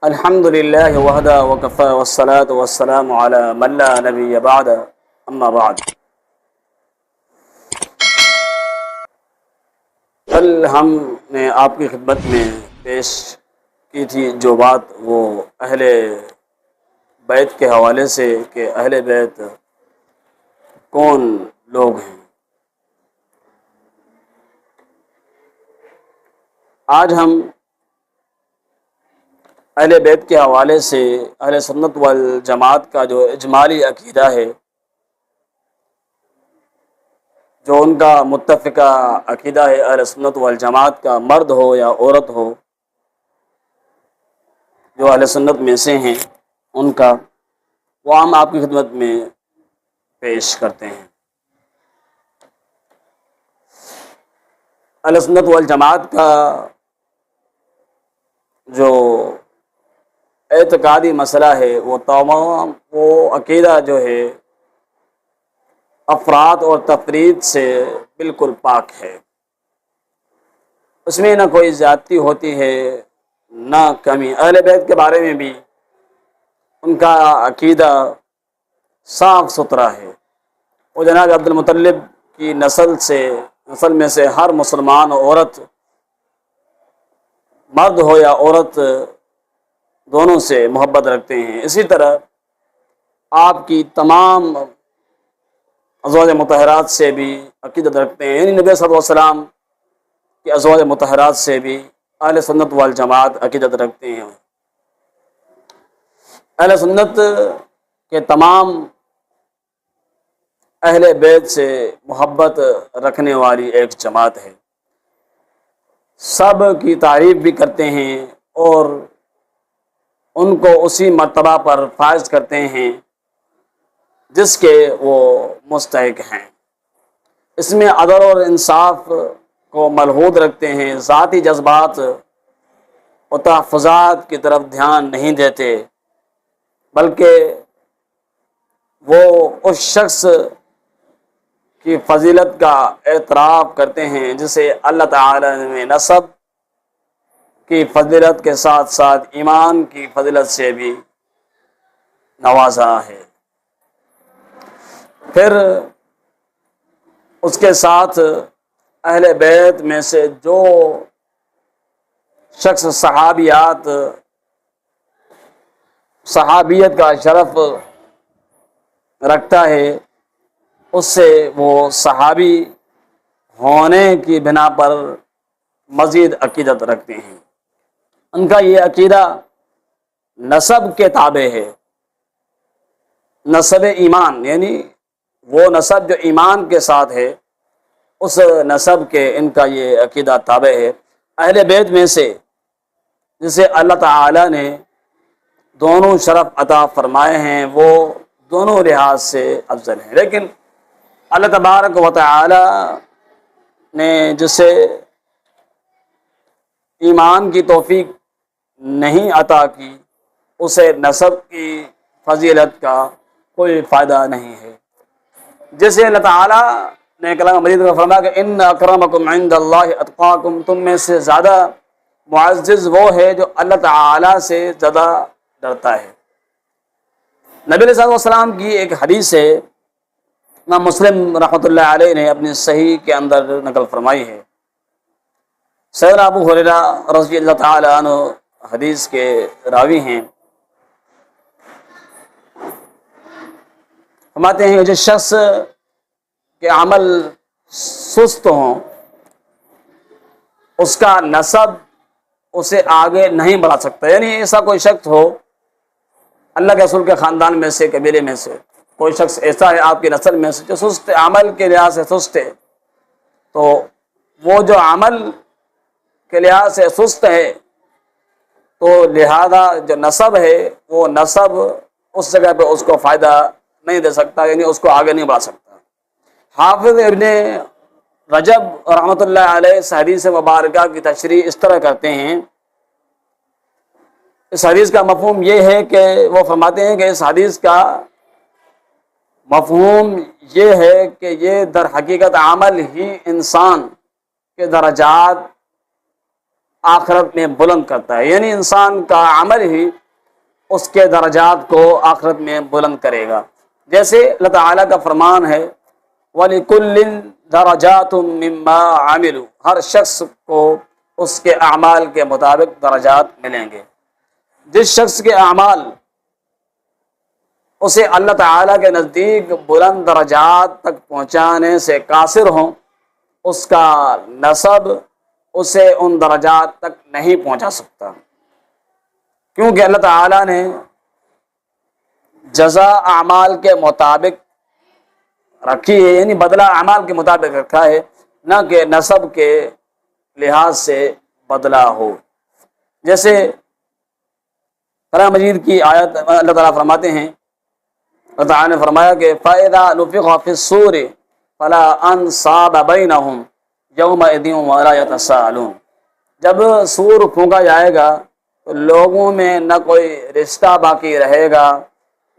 الحمد للہ وحدہ وکفى والصلاة والسلام علی من لا نبی بعد اما بعد۔ کل ہم نے آپ کی خدمت میں پیش کی تھی جو بات، وہ اہل بیت کے حوالے سے کہ اہل بیت کون لوگ ہیں۔ آج ہم اہل بیت کے حوالے سے اہل سنت والجماعت کا جو اجمالی عقیدہ ہے، جو ان کا متفقہ عقیدہ ہے اہل سنت والجماعت کا، مرد ہو یا عورت ہو جو اہل سنت میں سے ہیں، ان کا وہ ہم آپ کی خدمت میں پیش کرتے ہیں۔ اہل سنت والجماعت کا جو اعتقادی مسئلہ ہے، وہ عقیدہ جو ہے افراد اور تفرید سے بالکل پاک ہے۔ اس میں نہ کوئی زیادتی ہوتی ہے نہ کمی۔ اہل بیت کے بارے میں بھی ان کا عقیدہ صاف ستھرا ہے۔ وہ جناب عبد المطلب کی نسل میں سے ہر مسلمان عورت، مرد ہو یا عورت، دونوں سے محبت رکھتے ہیں۔ اسی طرح آپ کی تمام ازواج مطہرات سے بھی عقیدت رکھتے ہیں، یعنی نبی صلی اللہ علیہ وسلم کی ازواج مطہرات سے بھی اہل سنت والجماعت عقیدت رکھتے ہیں۔ اہل سنت کے تمام اہل بیت سے محبت رکھنے والی ایک جماعت ہے۔ سب کی تعریف بھی کرتے ہیں اور ان کو اسی مرتبہ پر فائز کرتے ہیں جس کے وہ مستحق ہیں۔ اس میں عدل اور انصاف کو ملحوظ رکھتے ہیں، ذاتی جذبات اور تحفظات کی طرف دھیان نہیں دیتے، بلکہ وہ اس شخص کی فضیلت کا اعتراف کرتے ہیں جسے اللہ تعالی نے نسب کی فضیلت کے ساتھ ساتھ ایمان کی فضیلت سے بھی نوازا ہے۔ پھر اس کے ساتھ اہل بیت میں سے جو شخص صحابیت کا شرف رکھتا ہے، اس سے وہ صحابی ہونے کی بنا پر مزید عقیدت رکھتے ہیں۔ ان کا یہ عقیدہ نسب کے تابع ہے، نسب ایمان، یعنی وہ نسب جو ایمان کے ساتھ ہے، اس نسب کے ان کا یہ عقیدہ تابع ہے۔ اہل بیت میں سے جسے اللہ تعالی نے دونوں شرف عطا فرمائے ہیں، وہ دونوں لحاظ سے افضل ہیں، لیکن اللہ تبارک و تعالی نے جسے ایمان کی توفیق نہیں عطا کی، اسے نسب کی فضیلت کا کوئی فائدہ نہیں ہے۔ جیسے اللہ تعالی نے کلام مجید میں فرمایا کہ ان اکرمکم عند اللہ اتقاکم، تم میں سے زیادہ معزز وہ ہے جو اللہ تعالی سے زیادہ ڈرتا ہے۔ نبی علیہ الصلوۃ والسلام کی ایک حدیث ہے، امام مسلم رحمۃ اللہ علیہ نے اپنی صحیح کے اندر نقل فرمائی ہے۔ سیدنا ابو ہریرہ رضی اللہ تعالی عنہ حدیث کے راوی ہیں، فرماتے ہیں کہ جس شخص کے عمل سست ہوں، اس کا نسب اسے آگے نہیں بڑھا سکتا۔ یعنی ایسا کوئی شخص ہو اللہ کے رسول کے خاندان میں سے، قبیلے میں سے کوئی شخص ایسا ہے آپ کی نسل میں سے جو سست عمل کے لحاظ سے سست ہے، تو وہ جو عمل کے لحاظ سے سست ہے، تو لہذا جو نسب ہے وہ نسب اس جگہ پہ اس کو فائدہ نہیں دے سکتا، یعنی اس کو آگے نہیں بڑھا سکتا۔ حافظ ابن رجب رحمۃ اللہ علیہ اس حدیث مبارکہ کی تشریح اس طرح کرتے ہیں، اس حدیث کا مفہوم یہ ہے کہ وہ فرماتے ہیں کہ اس حدیث کا مفہوم یہ ہے کہ یہ در حقیقت عمل ہی انسان کے درجات آخرت میں بلند کرتا ہے، یعنی انسان کا عمل ہی اس کے درجات کو آخرت میں بلند کرے گا۔ جیسے اللہ تعالیٰ کا فرمان ہے وَلِكُلٍّ دَرَجَاتٌ مِّمَّا عَمِلُوا، ہر شخص کو اس کے اعمال کے مطابق درجات ملیں گے۔ جس شخص کے اعمال اسے اللہ تعالیٰ کے نزدیک بلند درجات تک پہنچانے سے قاصر ہوں، اس کا نسب اسے ان درجات تک نہیں پہنچا سکتا، کیونکہ اللہ تعالیٰ نے جزا اعمال کے مطابق رکھی ہے، یعنی بدلہ اعمال کے مطابق رکھا ہے، نہ کہ نسب کے لحاظ سے بدلہ ہو۔ جیسے قرآن مجید کی آیت اللہ تعالیٰ فرماتے ہیں، اللہ تعالیٰ نے فرمایا کہ فَإِذَا نُفِخَ فِي الصُّورِ فَلَا أَنْصَابَ بَيْنَهُمْ يَوْمَئِذٍ وَلَا يَتَسَاءَلُونَ، جب سور پھونکا جائے گا تو لوگوں میں نہ کوئی رشتہ باقی رہے گا،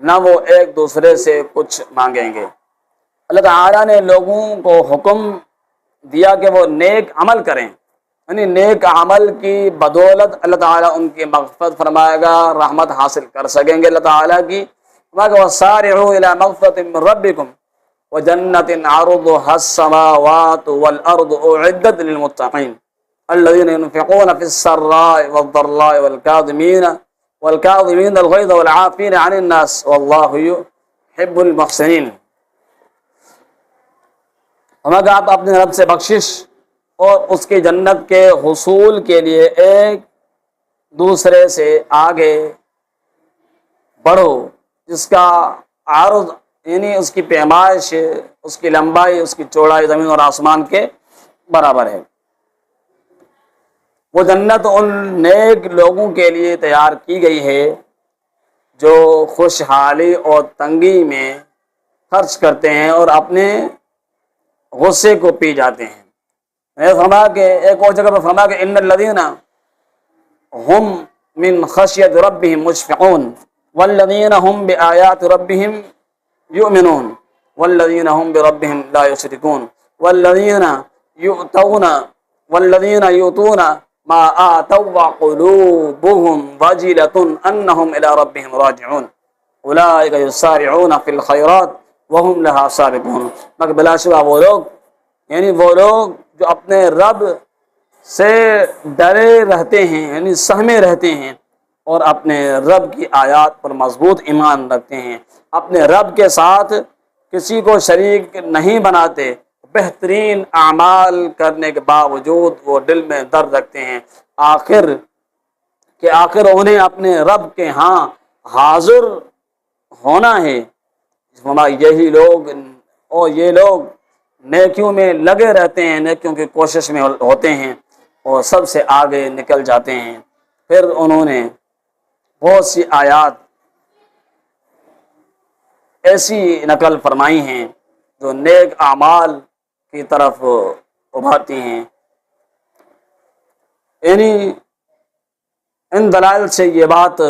نہ وہ ایک دوسرے سے کچھ مانگیں گے۔ اللہ تعالیٰ نے لوگوں کو حکم دیا کہ وہ نیک عمل کریں، یعنی نیک عمل کی بدولت اللہ تعالیٰ ان کی مغفرت فرمائے گا، رحمت حاصل کر سکیں گے اللہ تعالیٰ کی۔ وَسَارِعُوا إِلَىٰ مَغْفِرَةٍ مِّن رَّبِّكُمْ وَجَنَّةٍ عَرْضُهَا السَّمَاوَاتُ وَالْأَرْضُ أُعِدَّتْ لِلْمُتَّقِينَ الَّذِينَ يُنفِقُونَ فِي السَّرَّاءِ وَالضَّرَّاءِ وَالْكَاظِمِينَ الْغَيْظَ وَالْعَافِينَ عَنِ النَّاسِ وَاللَّهُ يُحِبُّ الْمُحْسِنِينَ۔ ہمیں آپ اپنے رب سے بخشش اور اس کی جنت کے حصول کے لیے ایک دوسرے سے آگے بڑھو، جس کا عرض یعنی اس کی پیمائش، اس کی لمبائی، اس کی چوڑائی زمین اور آسمان کے برابر ہے۔ وہ جنت ان نیک لوگوں کے لیے تیار کی گئی ہے جو خوشحالی اور تنگی میں خرچ کرتے ہیں اور اپنے غصے کو پی جاتے ہیں۔ فرمایا کہ ایک اور جگہ پر فرمایا کہ ان الذین هم من خشیت ربهم مشفقون والذین هم بآیات ربهم یؤمنون والذین هم بربهم لا یشرکون والذین یؤتون ما آتوا وقلوبهم وجلة انهم الى ربهم راجعون اولئک یسارعون فی الخیرات وهم لها سابقون۔ مگر بلا شبہ وہ لوگ، یعنی وہ لوگ جو اپنے رب سے ڈرے رہتے ہیں، یعنی سہمے رہتے ہیں اور اپنے رب کی آیات پر مضبوط ایمان رکھتے ہیں، اپنے رب کے ساتھ کسی کو شریک نہیں بناتے، بہترین اعمال کرنے کے باوجود وہ دل میں درد رکھتے ہیں، آخر انہیں اپنے رب کے ہاں حاضر ہونا ہے۔ یہی لوگ اور یہ لوگ نیکیوں میں لگے رہتے ہیں، نیکیوں کی کوشش میں ہوتے ہیں اور سب سے آگے نکل جاتے ہیں۔ پھر انہوں نے بہت سی آیات ایسی نقل فرمائی ہیں جو نیک اعمال کی طرف ابھارتی ہیں۔ یعنی ان دلائل سے یہ بات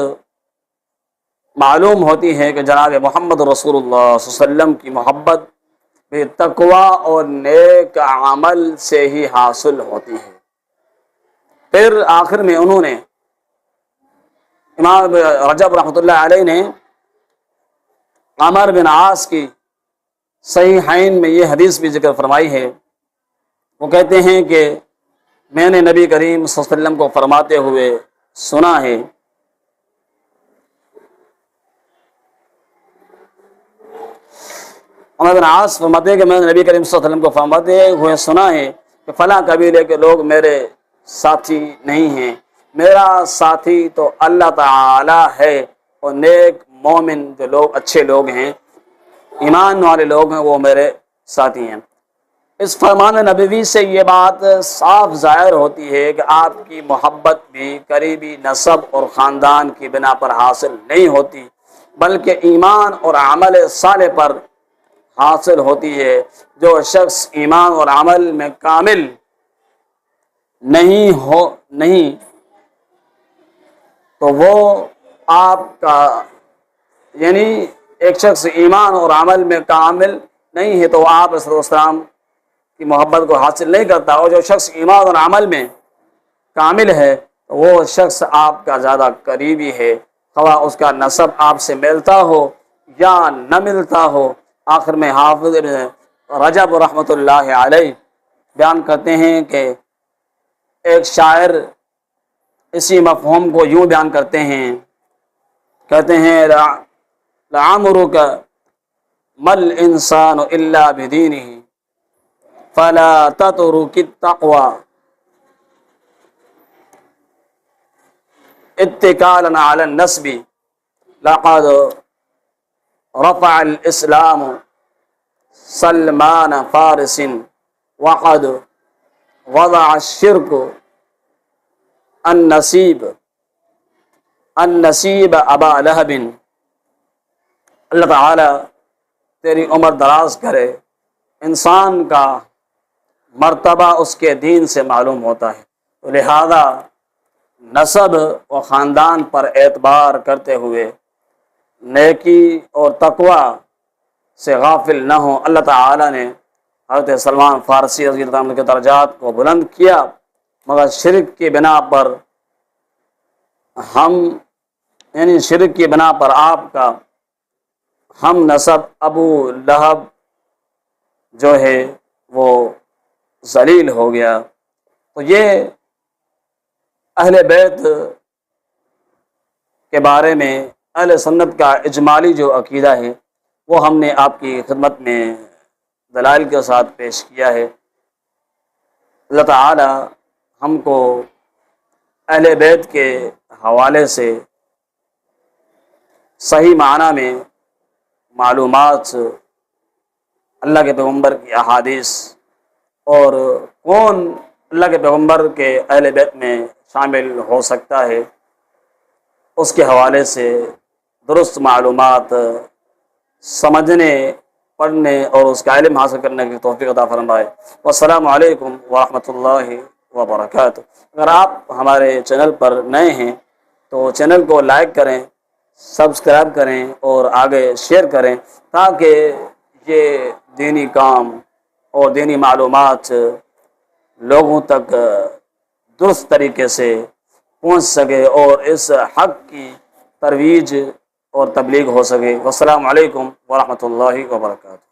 معلوم ہوتی ہے کہ جناب محمد رسول اللہ صلی اللہ علیہ وسلم کی محبت بھی تقوی اور نیک عمل سے ہی حاصل ہوتی ہے۔ پھر آخر میں انہوں نے امام رجب رحمۃ اللہ علیہ نے عمر بن عاص کی صحیحین میں یہ حدیث بھی ذکر فرمائی ہے۔ وہ کہتے ہیں کہ میں نے نبی کریم صلی اللہ علیہ وسلم کو فرماتے ہوئے سنا ہے، عمر بن عاص فرماتے ہیں کہ میں نے نبی کریم صلی اللہ علیہ وسلم کو فرماتے ہوئے سنا ہے کہ فلاں قبیلے کے لوگ میرے ساتھی نہیں ہیں، میرا ساتھی تو اللہ تعالی ہے، اور نیک مومن جو لوگ اچھے لوگ ہیں، ایمان والے لوگ ہیں، وہ میرے ساتھی ہیں۔ اس فرمان نبوی سے یہ بات صاف ظاہر ہوتی ہے کہ آپ کی محبت بھی قریبی نسب اور خاندان کی بنا پر حاصل نہیں ہوتی، بلکہ ایمان اور عمل صالح پر حاصل ہوتی ہے۔ جو شخص ایمان اور عمل میں کامل نہیں تو وہ آپ کا، یعنی ایک شخص ایمان اور عمل میں کامل نہیں ہے تو وہ آپ صلی اللہ علیہ وسلم کی محبت کو حاصل نہیں کرتا، اور جو شخص ایمان اور عمل میں کامل ہے تو وہ شخص آپ کا زیادہ قریبی ہے، خواہ اس کا نسب آپ سے ملتا ہو یا نہ ملتا ہو۔ آخر میں حافظ ابن رجب رحمۃ اللہ علیہ بیان کرتے ہیں کہ ایک شاعر اسی مفہوم کو یوں بیان کرتے ہیں، کہتے ہیں لعمرک مل انسان الا بدینہ فلا تترک التقوی اتکالا علی النسب لقد رفع الاسلام سلمان فارس وقد وضع الشرک النصیب ابا لہب۔ اللہ تعالی تیری عمر دراز کرے۔ انسان کا مرتبہ اس کے دین سے معلوم ہوتا ہے، لہذا نسب و خاندان پر اعتبار کرتے ہوئے نیکی اور تقوی سے غافل نہ ہوں۔ اللہ تعالی نے حضرت سلمان فارسی رضی اللہ عنہ کے درجات کو بلند کیا، مگر شرک کی بنا پر شرک کی بنا پر آپ کا ہم نسب ابو لہب جو ہے وہ ذلیل ہو گیا۔ تو یہ اہل بیت کے بارے میں اہل سنت کا اجمالی جو عقیدہ ہے وہ ہم نے آپ کی خدمت میں دلائل کے ساتھ پیش کیا ہے۔ اللہ تعالی ہم کو اہل بیت کے حوالے سے صحیح معنی میں معلومات، اللہ کے پیغمبر کی احادیث اور کون اللہ کے پیغمبر کے اہل بیت میں شامل ہو سکتا ہے اس کے حوالے سے درست معلومات سمجھنے، پڑھنے اور اس کا علم حاصل کرنے کی توفیق عطا فرمائے۔ والسلام علیکم ورحمۃ اللہ وبرکاتہ۔ اگر آپ ہمارے چینل پر نئے ہیں تو چینل کو لائک کریں، سبسکرائب کریں اور آگے شیئر کریں تاکہ یہ دینی کام اور دینی معلومات لوگوں تک درست طریقے سے پہنچ سکے اور اس حق کی ترویج اور تبلیغ ہو سکے۔ والسلام علیکم ورحمۃ اللہ وبرکاتہ۔